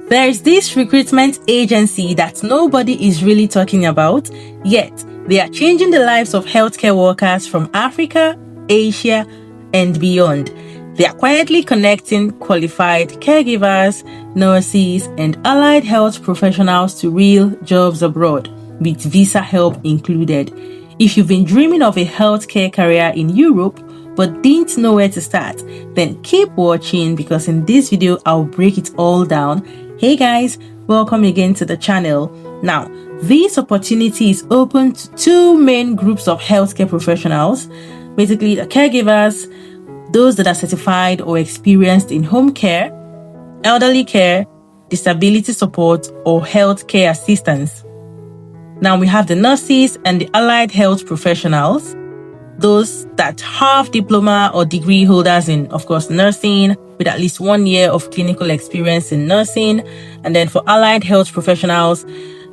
There's this recruitment agency that nobody is really talking about, yet they are changing the lives of healthcare workers from Africa, Asia, and beyond. They are quietly connecting qualified caregivers, nurses, and allied health professionals to real jobs abroad, with visa help included. If you've been dreaming of a healthcare career in Europe, but didn't know where to start, then keep watching because in this video, I'll break it all down. Hey guys, welcome again to the channel. Now, this opportunity is open to two main groups of healthcare professionals, basically the caregivers, those that are certified or experienced in home care, elderly care, disability support, or healthcare assistance. Now we have the nurses and the allied health professionals, those that have diploma or degree holders in, of course, nursing with at least 1 year of clinical experience in nursing. And then for allied health professionals,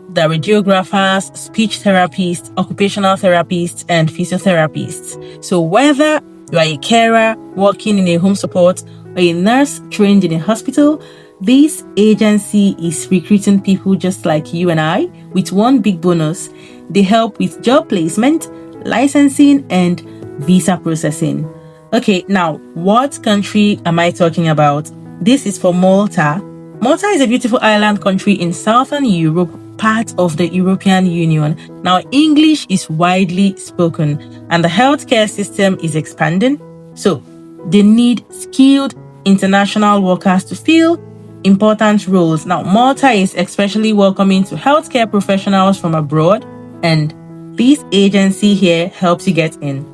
the radiographers, speech therapists, occupational therapists, and physiotherapists. So whether you are a carer working in a home support or a nurse trained in a hospital, this agency is recruiting people just like you and I with one big bonus. They help with job placement, licensing, and visa processing. Okay, now what country am I talking about? This is for Malta. Malta is a beautiful island country in southern Europe, part of the European Union. Now, English is widely spoken and the healthcare system is expanding. So, they need skilled international workers to fill important roles. Now, Malta is especially welcoming to healthcare professionals from abroad, and this agency here helps you get in.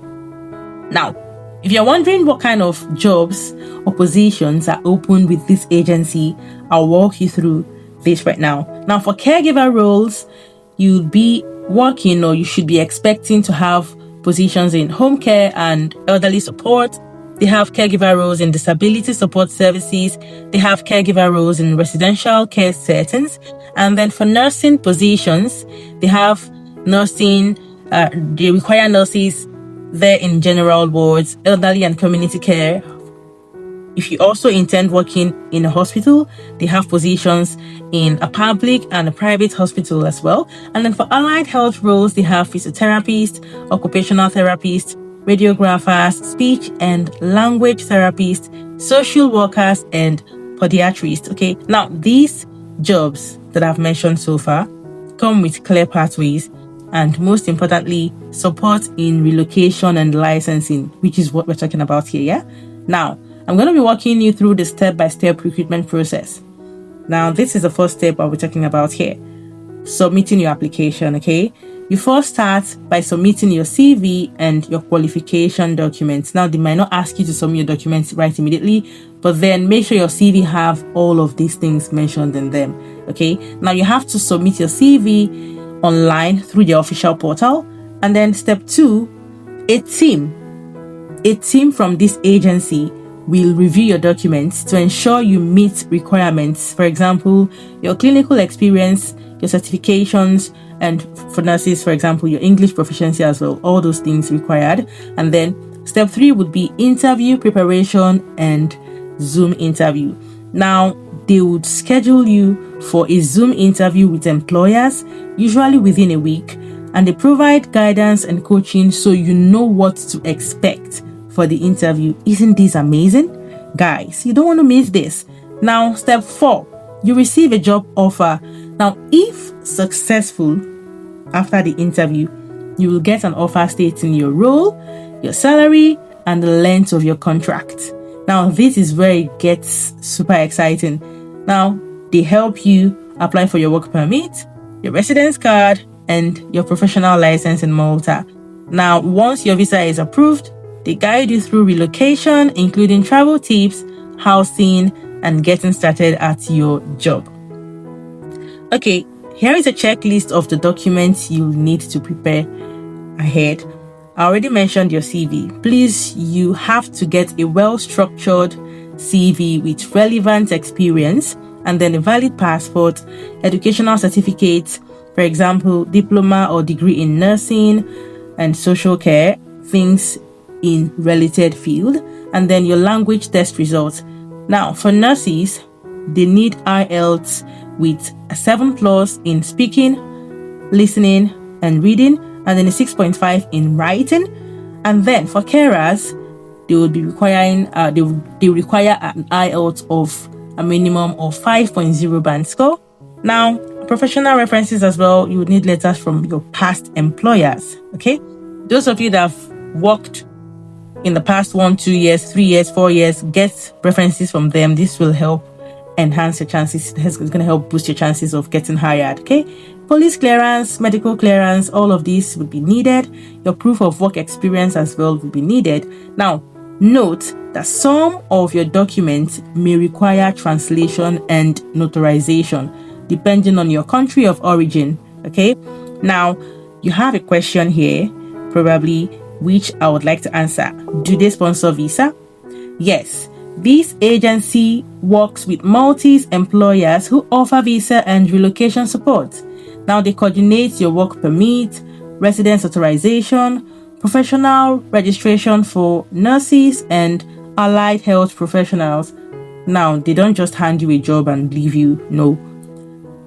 Now, if you're wondering what kind of jobs or positions are open with this agency, I'll walk you through this right now. Now, for caregiver roles, you'll be working or you should be expecting to have positions in home care and elderly support. They have caregiver roles in disability support services. They have caregiver roles in residential care settings. And then for nursing positions, they have nursing, they require nurses there in general wards, elderly and community care. If you also intend working in a hospital, they have positions in a public and a private hospital as well. And then for allied health roles, they have physiotherapists, occupational therapists, radiographers, speech and language therapists, social workers, and podiatrists. Okay, now these jobs that I've mentioned so far come with clear pathways and most importantly, support in relocation and licensing, which is what we're talking about here, yeah? Now, I'm going to be walking you through the step-by-step recruitment process. Now, this is the first step I'll be talking about here. Submitting your application, okay? You first start by submitting your CV and your qualification documents. Now, they might not ask you to submit your documents right immediately, but then make sure your CV have all of these things mentioned in them, okay? Now, you have to submit your CV online through the official portal. And then step 2, a team from this agency will review your documents to ensure you meet requirements. For example, your clinical experience, your certifications, and for nurses, for example, your English proficiency as well, all those things required. And then step 3 would be interview preparation and Zoom interview. Now, they would schedule you for a Zoom interview with employers, usually within a week, and they provide guidance and coaching so you know what to expect for the interview. Isn't this amazing? Guys, you don't want to miss this. Now, step 4, you receive a job offer. Now, if successful after the interview, you will get an offer stating your role, your salary, and the length of your contract. Now, this is where it gets super exciting. Now, they help you apply for your work permit, your residence card, and your professional license in Malta. Now, once your visa is approved, they guide you through relocation, including travel tips, housing, and getting started at your job. Okay, here is a checklist of the documents you need to prepare ahead. I already mentioned your CV. Please, you have to get a well-structured CV with relevant experience and then a valid passport, educational certificates, for example, diploma or degree in nursing and social care, things in related field, and then your language test results. Now, for nurses, they need IELTS with a 7+ in speaking, listening, and reading, and then a 6.5 in writing. And then for carers, they will be requiring they require an IELTS of a minimum of 5.0 band score. Now, professional references as well, you would need letters from your past employers. Okay, those of you that have worked in the past 1, 2 years, 3 years, 4 years, get references from them. This will help enhance your chances. It's going to help boost your chances of getting hired. Okay, police clearance, medical clearance, all of these would be needed. Your proof of work experience as well will be needed. Now, note that some of your documents may require translation and notarization depending on your country of origin. Okay, now you have a question here, probably, which I would like to answer. Do they sponsor visa? Yes. This agency works with Maltese employers who offer visa and relocation support. Now, they coordinate your work permit, residence authorization, professional registration for nurses and allied health professionals. Now, they don't just hand you a job and leave you. No,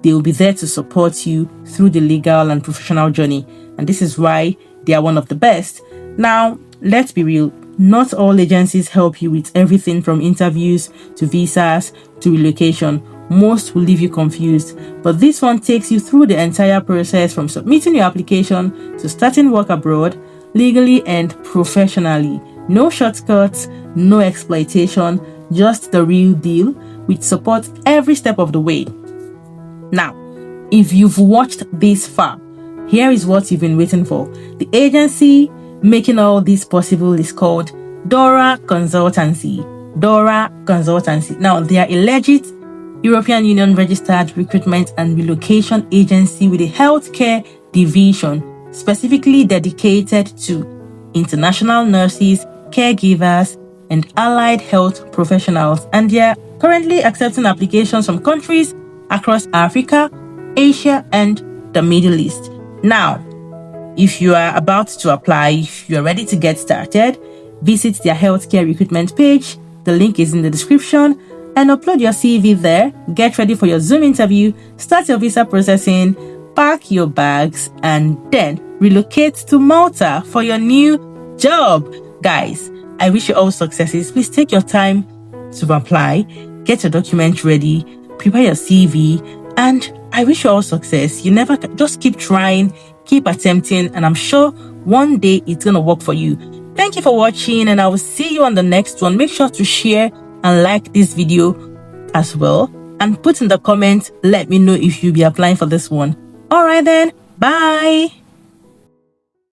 they will be there to support you through the legal and professional journey. And this is why they are one of the best. Now, let's be real. Not all agencies help you with everything from interviews to visas to relocation. Most will leave you confused, but this one takes you through the entire process from submitting your application to starting work abroad, legally and professionally. No shortcuts, no exploitation, just the real deal with support every step of the way. Now, if you've watched this far, here is what you've been waiting for. The agency making all this possible is called DORA Consultancy. DORA Consultancy. Now, they are a legit European Union registered recruitment and relocation agency with a healthcare division specifically dedicated to international nurses, caregivers, and allied health professionals. And they are currently accepting applications from countries across Africa, Asia, and the Middle East. Now, if you are about to apply, if you are ready to get started, visit their healthcare recruitment page. The link is in the description, and upload your CV there. Get ready for your Zoom interview, start your visa processing, pack your bags, and then relocate to Malta for your new job. Guys, I wish you all successes. Please take your time to apply, get your document ready, prepare your CV, and I wish you all success. You never just keep trying, keep attempting, and I'm sure one day it's gonna work for you. Thank you for watching, and I will see you on the next one. Make sure to share and like this video as well, and put in the comments, let me know if you'll be applying for this one. All right then, bye.